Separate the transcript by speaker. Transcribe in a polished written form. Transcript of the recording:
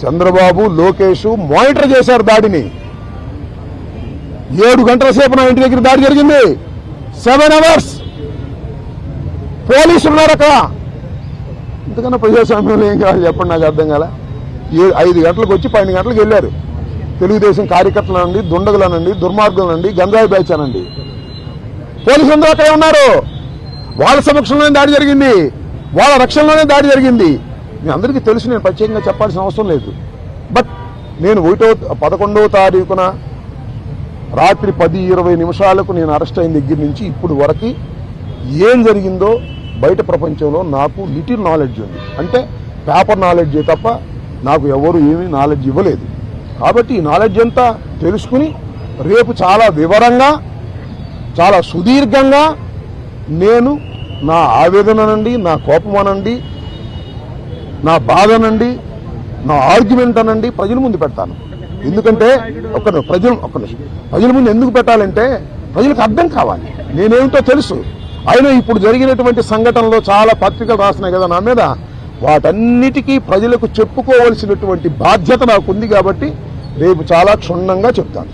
Speaker 1: Chandrababu Lokesh monitor చేశారు దాడిని. 7 గంటల సేపు నా ఇంటి దగ్గర దాడి జరిగింది. 7 hours పోలీసులు ఉన్నారు అక్కడ. ఇంతకన్నా ప్రజాస్వామ్యంలో ఏం కావాలి చెప్పండి, నాకు అర్థం కాల. 5 గంటలకు వచ్చి 12 గంటలకు వెళ్ళారు. తెలుగుదేశం కార్యకర్తలనండి, దుండగులనండి, దుర్మార్గులనండి, గంజాయి బ్యాచ్ అనండి, పోలీసులందరూ అక్కడే ఉన్నారు. వాళ్ళ సమక్షంలోనే దాడి జరిగింది, వాళ్ళ రక్షణలోనే దాడి జరిగింది. మీ అందరికీ తెలుసు, నేను ప్రత్యేకంగా చెప్పాల్సిన అవసరం లేదు. బట్ నేను 11వ తారీఖున రాత్రి 10:20 నిమిషాలకు నేను అరెస్ట్ అయిన దగ్గర నుంచి ఇప్పుడు వరకు ఏం జరిగిందో బయట ప్రపంచంలో నాకు లిటిల్ నాలెడ్జ్ ఉంది. అంటే పేపర్ నాలెడ్జే తప్ప నాకు ఎవరు ఏమీ నాలెడ్జ్ ఇవ్వలేదు. కాబట్టి ఈ నాలెడ్జ్ అంతా తెలుసుకుని రేపు చాలా వివరంగా, చాలా సుదీర్ఘంగా నేను నా ఆవేదన నుండి, నా కోపం అనండి, నా బాధ అనండి, నా ఆర్గ్యుమెంట్ అనండి ప్రజల ముందు పెడతాను. ఎందుకంటే ప్రజల ముందు ఎందుకు పెట్టాలంటే ప్రజలకు అర్థం కావాలి, నేనేమిటో తెలుసు. అయినా ఇప్పుడు జరిగినటువంటి సంఘటనలో చాలా పత్రికలు రాసినాయి కదా నా మీద, వాటన్నిటికీ ప్రజలకు చెప్పుకోవలసినటువంటి బాధ్యత నాకు ఉంది. కాబట్టి రేపు చాలా క్షుణ్ణంగా చెప్తాను.